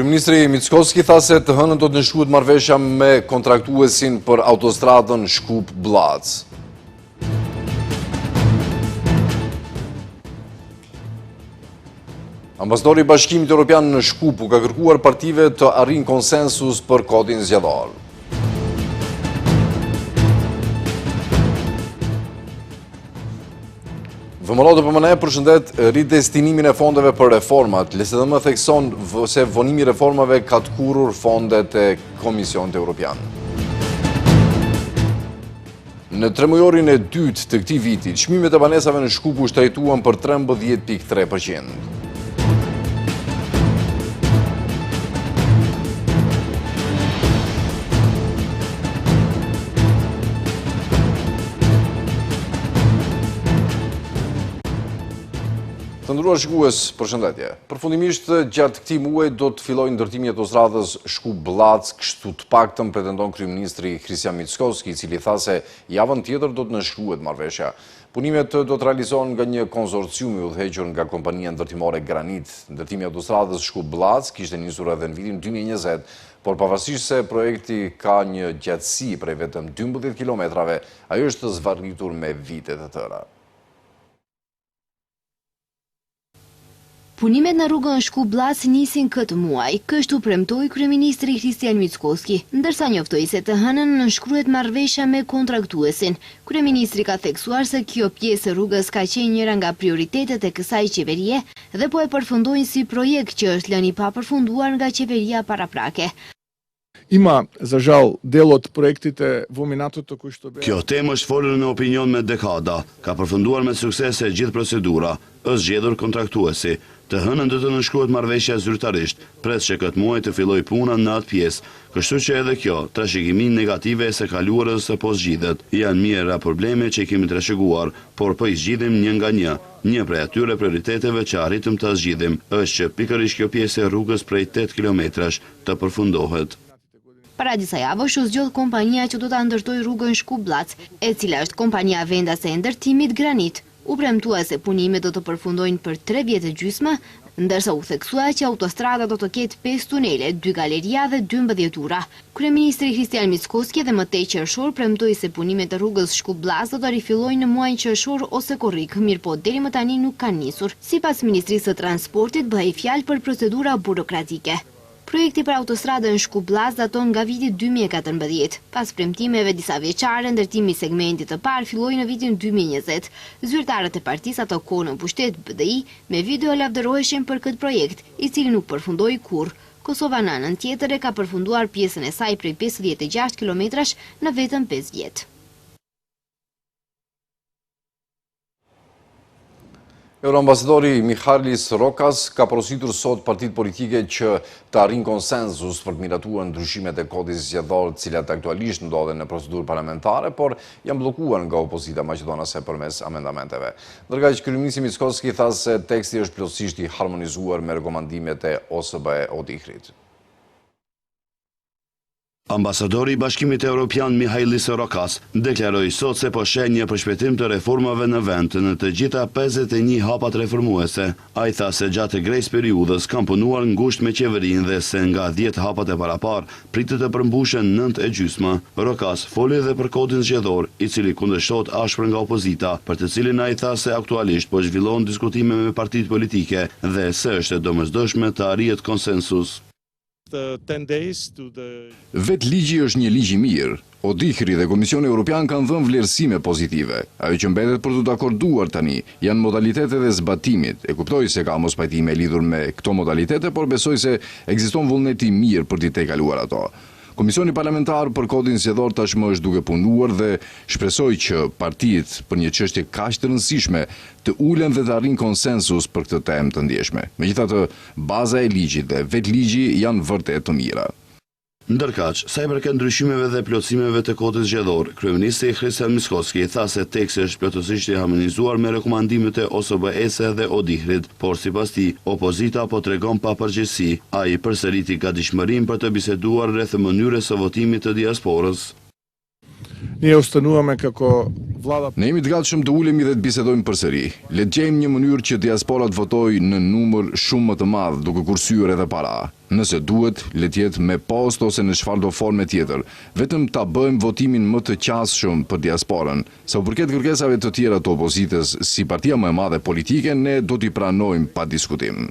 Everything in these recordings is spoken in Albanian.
Kryeministri Mickoski tha se të hënën do të nënshkruhet marrëveshja me kontraktuesin për autostradën Shkup-Blac. Ambasadori i Bashkimit Evropian në Shkup u ka kërkuar partive të arrijnë konsensus për kodin zgjedhor. VMRO DPMNE përshëndet ridestinimin e fondeve për reformat. LSDM thekson se vonimi i reformave ka të kurrur fondet e Komisionit Evropian. Në tremujorin e dytë të këtij viti, çmimet e banesave në Shkup u shtrejtuan për 13.3%. Të nderuar shikues, përshëndetje. Përfundimisht gjatë këtij muaji do të fillojë ndërtimi i autostradës Shkup-Blac, kështu të paktën pretendon kryeministri Christian Mickoski, i cili tha se javën tjetër do të nënshkruhet marrëveshja. Punimet do të realizohen nga një konsorcium i udhëhequr nga kompania ndërtimore Granit. Ndërtimi i autostradës Shkup-Blac kishte nisur edhe në vitin 2020, por pavarësisht se projekti ka një gjatësi prej vetëm 12 kilometrave, ajo është zvarritur me vite të tëra. Punimet në rrugën Shkup-Blac nisin këtë muaj, kështu premtoi kryeministri Christian Mickoski, ndërsa njoftoi se të hënën nënshkruhet marrëveshja me kontraktuesin. Kryeministri ka theksuar se kjo pjesë e rrugës ka qenë njëra nga prioritetet e kësaj qeverie dhe po e përfundojnë si projekt që është lënë i papërfunduar nga qeveria paraprake. Ima, za žal, delo të projektit e vominatot të kushtobe. Kjo temë është folur në opinion me dekada, ka përfunduar me sukses e gjithë procedura, është zgjedhur kontraktuesi. Të hënën do të nënshkruhet marrëveshja zyrtarisht, pres që këtë muaj të filloj puna në atë pjesë, kështu që edhe kjo, trashëgimin negative e së kaluarës së po zgjidhet. Janë mijëra probleme që i kemi trashëguar, por po i zgjidhim një nga një. Një prej atyre prioriteteve që arritëm të zgjidhim është që pikërisht kjo pjesë e rrugës prej 8 kilometrash të përfundohet. Para disa javësh u zgjodh kompania që do ta ndërtojë rrugën Shkup-Blac, e cila është kompania vendase e ndërtimit Granit. U premtua se punimet do të përfundojnë për 3 vjet e gjysmë, ndërsa u theksua që autostrada do të ketë 5 tunele, 2 galeria dhe 12 ura. Kryeministri Christian Mickoski dhe më tej qershor premtoi se punimet e rrugës Shkup-Blac do të rifillojnë në muajin qershor ose korrik, mirëpo deri më tani nuk kanë nisur. Sipas Ministrisë së Transportit bëhej fjalë për procedura burokratike. Projekti për autostradën Shkup-Blac daton nga viti 2014. Pas premtimeve disa vjeçare, ndërtimi i segmentit të parë filloi në vitin 2020. Zyrtarët e partisë ato kohë në pushtet BDI me video lavdëroheshin për këtë projekt, i cili nuk përfundoi kurrë. Kosova në anën tjetër e ka përfunduar pjesën e saj prej 56 kilometrash në vetëm 5 vjet. Euroambasadori Michalis Rokas ka porositur sot partitë politike që të arrijnë konsenzus për të miratuar ndryshimet e kodit zgjedhor, të cilat aktualisht ndodhen në procedurë parlamentare, por janë bllokuar nga opozita maqedonase përmes amendamenteve. Ndërkaq kryeministri Mickoski tha se teksti është plotësisht i harmonizuar me rekomandimet e OSBE Odihrit. Ambasadori i Bashkimit Evropian Michalis Rokas deklaroi sot se po sheh një përshpejtim të reformave në vend në të gjitha 51 hapat reformuese. Ai tha se gjatë grejs periudhës kanë punuar ngushtë me qeverinë dhe se nga 10 hapat e parapar pritet të përmbushen 9 e gjysmë. Rokas foli edhe për kodin zgjedhor, i cili kundërshtohet ashpër nga opozita, për të cilin ai tha se aktualisht po zhvillojnë diskutime me partitë politike dhe se është e domosdoshme të arrihet konsensus. Vetë ligji është një ligj i mirë. Odihri dhe Komisioni Evropian kanë dhënë vlerësime pozitive. Ajo që mbetet për të dakorduar tani janë modalitetet e zbatimit. E kuptoj se ka mospajtime lidhur me këto modalitete, por besoj se ekziston vullneti i mirë për t'i tejkaluar ato. Komisioni parlamentar për kodin zgjedhor tashmë është duke punuar dhe shpresoj që partitë për një çështje kaq të rëndësishme të ulen dhe të arrijnë konsensus për këtë temë të ndjeshme. Megjithatë, baza e ligjit dhe vetë ligji janë vërtet të mira. Ndërkaq, sa i përket ndryshimeve dhe plotësimeve të kodit zgjedhor, kryeministri Christian Mickoski tha se teksti është plotësisht i harmonizuar me rekomandimet e OSBE-s dhe Odihrit, por sipas tij, opozita po tregon papërgjegjësi. Ai përsëriti gatishmërinë për të biseduar rreth mënyrës së votimit të diasporës. Ние установяваме како vlada. Ne jemi të gatshëm të ulemi dhe të bisedojmë përsëri. Le të gjejmë një mënyrë që diasporat votojë në numër shumë më të madh, duke kursyer edhe para. Nëse duhet, le të jetë me post ose në çfarëdo forme tjetër. Vetëm ta bëjmë votimin më të qasshëm për diasporën. Sa u përket kërkesave të tjera të opozitës, si partia më e madhe politike, ne do t'i pranojmë pa diskutim.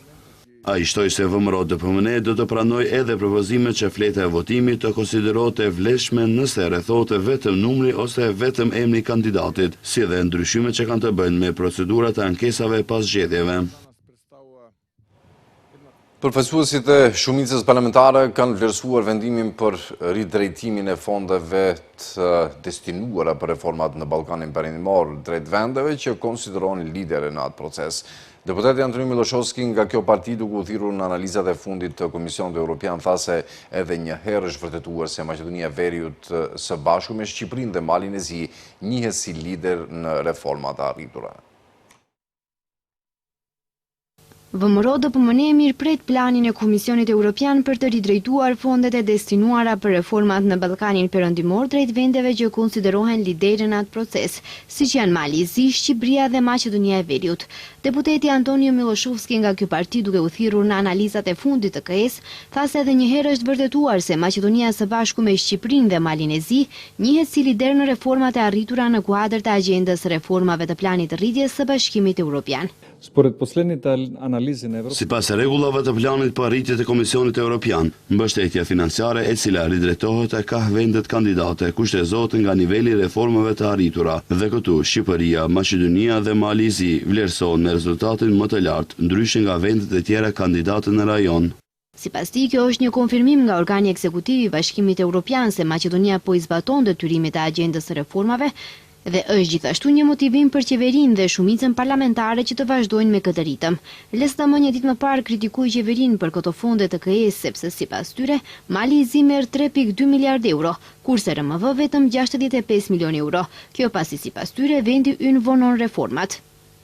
Ai shtoi se VMRO-DPMN do të pranoj edhe propozimet që fleta e votimit të konsiderohet e vlefshme nëse rrethohet vetëm numri ose vetëm emri i kandidatit, si dhe ndryshimet që kanë të bëjnë me procedurat e ankesave pas zgjedhjeve. Përfaqësuesit e shumicës parlamentare kanë vlerësuar vendimin për ridrejtimin e fondeve të destinuara për reformat në Ballkanin Perëndimor drejt vendeve që konsiderohen lidere në atë proces. Deputeti Antoni Miloshovski nga kjo parti, duke u thirrur në analizat e fundit të Komisionit Evropian, tha se edhe një herë është vërtetuar se Maqedonia e Veriut së bashku me Shqipërinë dhe Malin e Zi njihet si lider në reformat e arritura. VMRO-DPMN mirëpret planin e Komisionit Evropian për të ridrejtuar fondet e destinuara për reformat në Ballkanin Perëndimor drejt vendeve që konsiderohen lidere në atë proces, siç janë Mali i Zi, Shqipëria dhe Maqedonia e Veriut. Deputeti Antonio Miloshovski nga ky parti, duke u thirrur në analizat e fundit të KS, tha se edhe një herë është vërtetuar se Maqedonia së Bashku me Shqipërinë dhe Malin e Zi njihet si lider në reformat e arritura në kuadër të agjendës reformave të planit të rritjes së Bashkimit Evropian. Sipas rregullave të planit për arritje të Komisionit Evropian, mbështetja financiare e cila ridrejtohet e ka vendet kandidate kushtezohet nga niveli i reformave të arritura dhe këtu Shqipëria, Maqedonia dhe Mali i Zi vlerësohen me rezultatin më të lartë, ndryshe nga vendet e tjera kandidate në rajon. Sipas tij, kjo është një konfirmim nga organi ekzekutiv i Bashkimit Evropian se Maqedonia po i zbaton detyrimet e agjendës së reformave dhe është gjithashtu një motivim për qeverinë dhe shumicën parlamentare që të vazhdojnë me këtë ritëm. LSDM një ditë më parë kritikoi qeverinë për këto fonde të KS sepse sipas tyre Mali i Zi merr 3.2 miliard euro, kurse RMV vetëm 65 milion euro. Kjo pasi sipas tyre vendi ynë vonon reformat.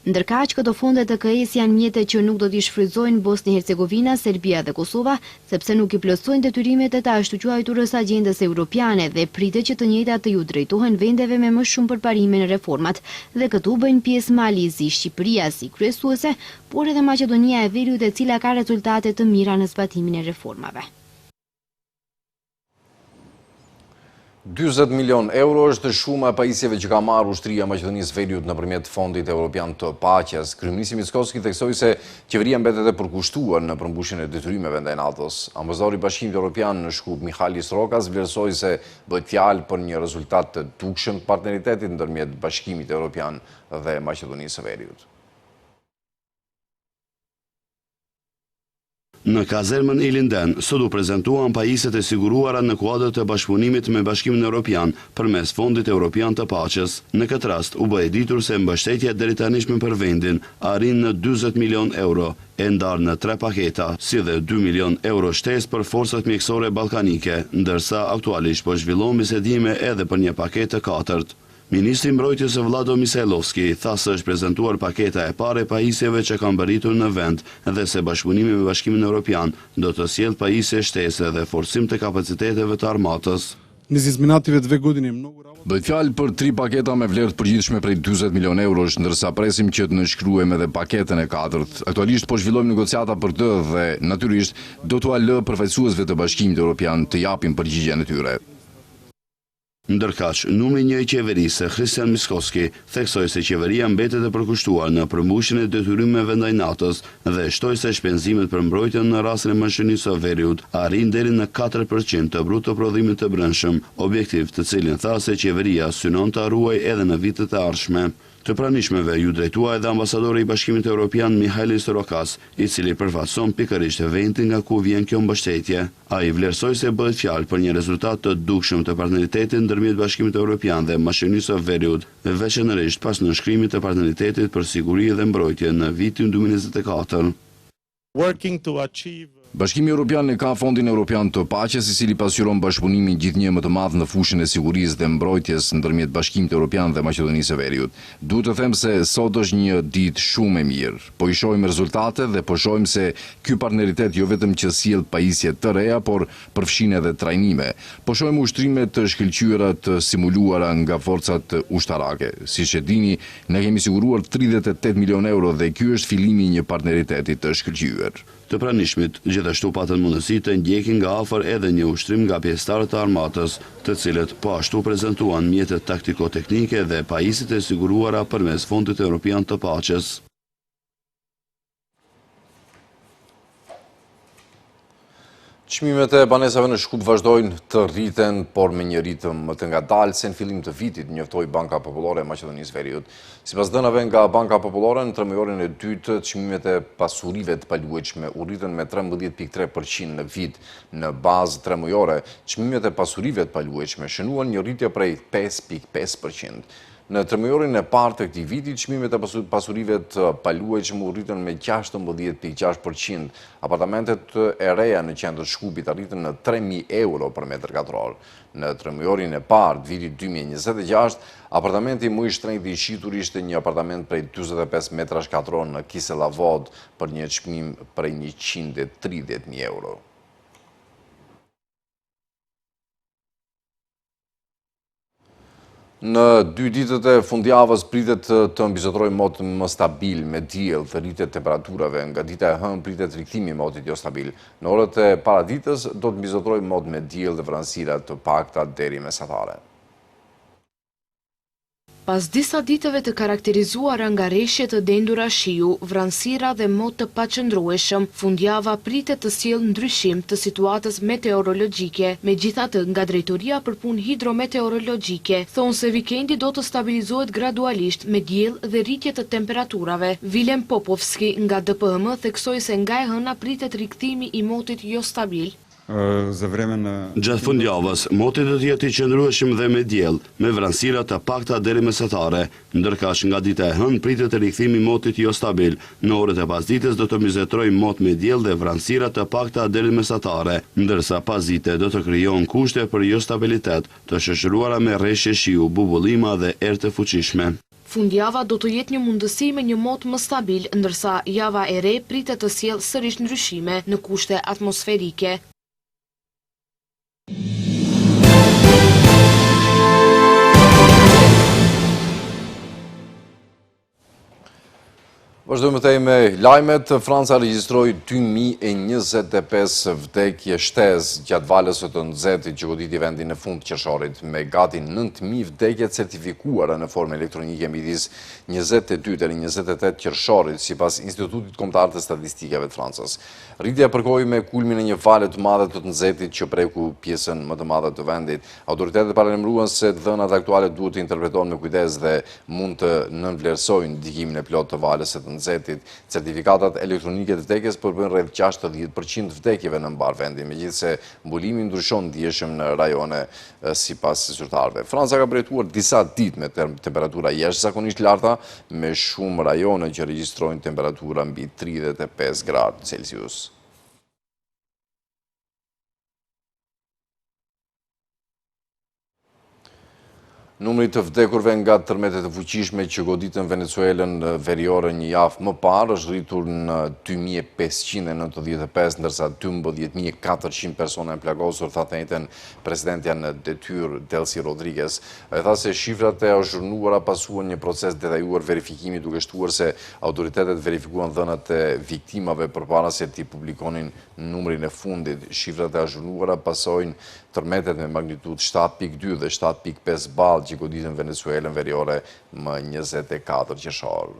Ndërkaq, këto fonde të KS janë mjete që nuk do t'i shfrytëzojnë Bosni-Hercegovina, Serbia dhe Kosova, sepse nuk i plotësojnë detyrimet e të ashtu quajturës agjendës europiane dhe pritet që të njëjtat të ju drejtohen vendeve me më shumë përparime në reformat, dhe këtu bëjnë pjesë Mali i Zi, Shqipëria si kryesuese, por edhe Maqedonia e Veriut, e cila ka rezultate të mira në zbatimin e reformave. 40 milion euro është shuma e pajisjeve që ka marrë ushtria e Maqedonisë Veriut nëpërmjet Fondit Evropian të Paqes. Kryeministri Mickoski theksoi se qeveria mbetet e përkushtuar në përmbushjen e detyrimeve ndaj NATO-s. Ambasadori i Bashkimit Evropian në Shkup, Mihalis Rokas, vlerësoi se bëhet fjalë për një rezultat të dukshëm të partneritetit ndërmjet Bashkimit Evropian dhe Maqedonisë së Veriut. Në kazermën Ilinden, sot u prezantuan pajisjet e siguruara në kuadër të bashkëpunimit me Bashkimin Evropian përmes Fondit Evropian të Paqes. Në këtë rast u bë e ditur se mbështetja deri tani për vendin arrin në 40 milion euro, e ndarë në 3 paketa, si dhe 2 milion euro shtesë për forcat mjekësore ballkanike, ndërsa aktualisht po zhvillohen bisedime edhe për një paketë të katërt. Ministri i Mbrojtjes Vlado Misajlovski tha se është prezantuar paketa e parë e pajisjeve që kanë bërritur në vend dhe se bashkëpunimi me Bashkimin Evropian do të sjellë pajisje shtesë dhe forcim të kapaciteteve të armatës. Bëhet fjalë për 3 paketa me vlerë të përgjithshme prej 40 milion eurosh, ndërsa presim që të nënshkruajmë edhe paketën e katërt. Aktualisht po zhvillojmë negociata për të dhe natyrisht do t'u lë përfaqësuesve të Bashkimit Evropian të japin përgjigjen e tyre. Ndërkaq, numri 1 i qeverisë, Christian Mickoski, theksoi se qeveria mbetet e përkushtuar në përmbushjen e detyrimeve ndaj NATO-s dhe shtoi se shpenzimet për mbrojtjen në rastin e Maqedonisë së Veriut arrin deri në 4% të bruto prodhimit të brendshëm, objektiv të cilin tha se qeveria synon të arruajë edhe në vitet e ardhshme. Të pranishmeve ju drejtua edhe ambasadori i Bashkimit Evropian Mihalis Rokas, i cili përfaqëson pikërisht vendin nga ku vjen kjo mbështetje. Ai vlerësoi se bëhet fjalë për një rezultat të dukshëm të partneritetit ndërmjet Bashkimit Evropian dhe Maqedonisë së Veriut, veçanërisht pas nënshkrimit të partneritetit për siguri dhe mbrojtje në vitin 2024. Bashkimi Evropian e ka Fondin Evropian të Paqes, i cili pasqyron bashkëpunimin gjithnjë më të madh në fushën e sigurisë dhe mbrojtjes ndërmjet Bashkimit Evropian dhe Maqedonisë së Veriut. Duhet të them se sot është një ditë shumë e mirë. Po i shohim rezultate dhe po shohim se ky partneritet jo vetëm që sjell pajisje të reja, por përfshin edhe trajnime. Po shohim ushtrime të shkëlqyera të simuluara nga forcat ushtarake. Siç e dini, ne kemi siguruar 38 milion euro dhe ky është fillimi i një partneriteti të shkëlqyer. Të pranishmit gjithashtu patën mundësi të ndjekin nga afër edhe një ushtrim nga pjesëtarët e armatës, të cilët po ashtu prezantuan mjetet taktiko-teknike dhe pajisjet e siguruara përmes Fondit Evropian të Paqes. Çmimet e banesave në Shkup vazhdojnë të rriten, por me një ritëm më të ngadalë se në fillim të vitit, njoftoi Banka Popullore e Maqedonisë Veriut. Sipas dhënave nga Banka Popullore, në tremëjorin e dytë, çmimet e pasurive të paluajtshme u rritën me 13.3% në vit. Në bazë tremëjore, çmimet e pasurive të paluajtshme shënuan një rritje prej 5.5%. Në tremëjorin e parë të këtij viti, çmimet e pasurive të paluajtshme u rritën me 16.6%. Apartamentet e reja në qendër të Shkupit arritën në 3.000 euro për metër katror. Në tremëjorin e parë të vitit 2026, apartamenti më i shtrenjtë i shitur ishte një apartament prej 45 metrash katror në Kiselavod për një çmim prej 130.000 euro. Në 2 ditët e fundjavës pritet të mbizotrojë mot më stabil me diell të rritjet temperaturave. Nga dita e hënë pritet rikthimi i motit jo stabil. Në orët e paraditës do të mbizotrojë mot me diell dhe vranësira të pakta deri mesatare. Pas disa ditëve të karakterizuara nga rreshje të dendura shiu, vranësira dhe mot të paqëndrueshëm, fundjava pritet të sjellë ndryshim të situatës meteorologjike. Megjithatë, nga Drejtoria për Punë Hidrometeorologjike thonë se vikendi do të stabilizohet gradualisht me diell dhe rritje të temperaturave. Vilem Popovski nga DPM theksoi se nga e hëna pritet rikthimi i motit jo stabil. Gjatë fundjavës, moti do të jetë i qëndrueshëm dhe me diell, me vranësira të pakta deri mesatare, ndërkaq nga dita e hënë pritet rikthimi i motit jo stabil. Në orët e pasdites do të mbizotrojë mot me diell dhe vranësira të pakta deri mesatare, ndërsa pasdite do të krijohen kushte për jo stabilitet, të shoqëruara me rreshje shiu, bubullima dhe erë të fuqishme. Fundjava do të jetë një mundësi me një mot më stabil, ndërsa java e re pritet të sjellë sërish ndryshime në kushte atmosferike. Vazhdojmë të me lajmet. Franca regjistroi 2025 vdekje shtesë gjatë valës së të nxehtit që goditi vendin në fund të qershorit, me gati 9.000 vdekje certifikuara në formë elektronike midis 22 deri 28 qershorit, sipas Institutit Kombëtar të Statistikave të Francës. Rritja përkoi me kulmin e një vale të madhe të nxehtit që preku pjesën më të madhe të vendit. Autoritetet paralajmëruan se dhënat aktuale duhet të interpretohen me kujdes dhe mund të nënvlerësojnë ndikimin e plotë të valës së të nxehtit. Certifikatat elektronike të vdekjes përbën rreth 60% vdekjeve në mbar vendin, megjithse mbulimi ndryshon ndjeshëm në rajone sipas zyrtarëve. Franca ka përjetuar disa ditë me temperatura jashtëzakonisht larta, me shumë rajone që regjistrojnë temperatura mbi 35 gradë Celsius. Numri të vdekurve nga tërmetet e fuqishme që goditën Venezuelën veriore një javë më parë është rritur në 2595, ndërsa 12.400 persona janë plagosur, tha të njëjtën presidentja në detyrë Delcy Rodriguez. Ai tha se shifrat e azhurnuara pasuan një proces detajuar verifikimi, duke shtuar se autoritetet verifikuan dhënat e viktimave përpara se t'i publikonin numrin e fundit. Shifrat e azhurnuara pasojnë tërmetet me magnitudë 7.2 dhe 7.5 ballë që goditën Venezuelën veriore më 24 qershor.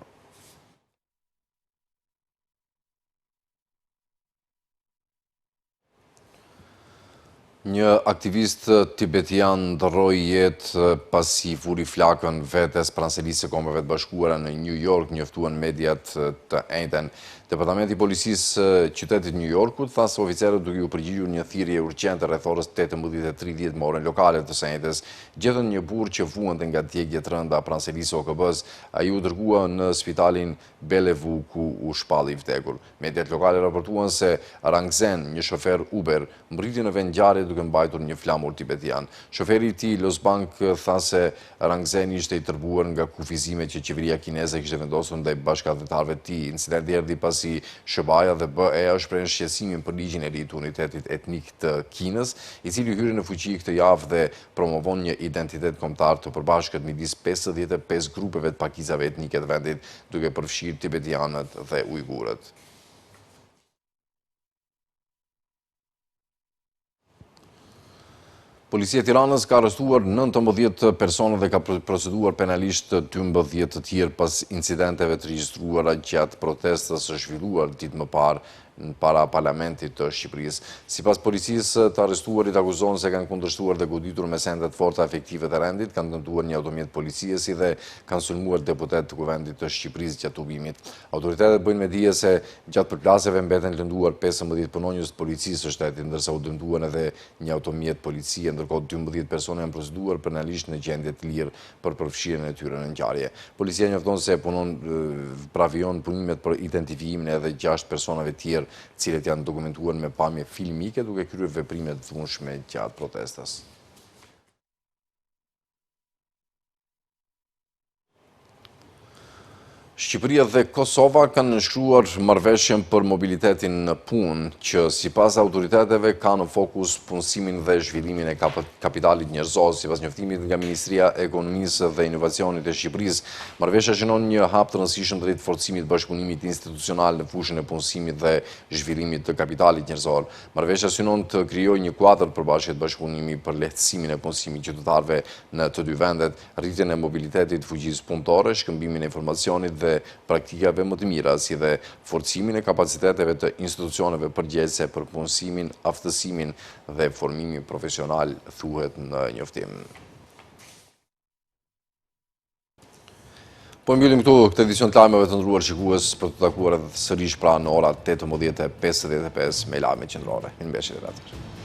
Një aktivist tibetian ndërroi jetë pasi vuri flakën vetes pranë selisë së Kombeve të Bashkuara në New York, njoftuan mediat të njëjtën. Departamenti i Policisë qytetit New Yorkut tha se oficerët duke u përgjigjur një thirrje urgjente rreth orës 18:30 me orën lokale të së njëjtës, gjetën një burr që vuante nga djegje të rënda pranë selisë OKB-s. Ai u dërgua në spitalin Bellevue ku u shpalli i vdekur. Mediat lokale raportuan se Rangzen, një shofer Uber, mbriti në vend ngjarje duke mbajtur një flamur tibetian. Shoferi i tij Losbank tha se Rangzen ishte i tërbuar nga kufizimet që qeveria kineze kishte vendosur ndaj bashkëdhëntarëve të tij. Incidenti erdhi pasi SBA dhe BE shprehen shqetësimin për ligjin e ri të unitetit etnik të Kinës, i cili hyri në fuqi këtë javë dhe promovon një identitet kombëtar të përbashkët midis 55 grupeve të pakicave etnike të vendit, duke përfshirë tibetianët dhe ujgurët. Policia e Tiranës ka arrestuar 19 persona dhe ka proceduar penalisht 12 të tjerë pas incidenteve të regjistruara gjatë protestës së zhvilluar ditë më parë para parlamentit të Shqipërisë. Sipas policisë, të arrestuarit akuzohen se kanë kundërshtuar dhe goditur me sende të forta efektive të rendit, kanë dëmtuar një automjet policie si dhe kanë sulmuar deputet të Kuvendit të Shqipërisë gjatë ubimit. Autoritetet bëjnë me dije se gjatë përplasjeve mbeten lënduar 15 punonjës të policisë së shtetit, ndërsa u dëmtuan edhe një automjet policie, ndërkohë 12 persona janë proceduar penalisht në gjendje të lirë për përfshirjen e tyre në ngjarje. Policia njofton se pravion punimet për identifikimin edhe 6 personave tjerë, cilët janë dokumentuar me pamje filmike duke kryer veprime të dhunshme gjatë protestës. Shqipëria dhe Kosova kanë nënshkruar marrëveshjen për mobilitetin në punë, që sipas autoriteteve ka në fokus punësimin dhe zhvillimin e kapitalit njerëzor. Sipas njoftimit nga Ministria e Ekonomisë dhe Inovacionit e Shqipërisë, marrëveshja shënon një hap të rëndësishëm drejt forcimit bashkëpunimit institucional në fushën e punësimit dhe zhvillimit të kapitalit njerëzor. Marrëveshja synon të krijojë një kuadër përbashkët bashkëpunimi për lehtësimin e punësimit qytetarëve në të dy vendet, rritjen e mobilitetit fuqisë punëtore, shkëmbimin e informacionit dhe praktikave më të mira, si dhe forcimin e kapaciteteve të institucioneve përgjegjëse për punësimin, aftësimin dhe formimin profesional, thuhet në njoftim. Po mbyllim këtu këtë edicion të lajmeve të ndëruar shikues, për të takuar edhe sërish pra në ora 18:55 me lajmet qendrore. Mirëmbëjtje.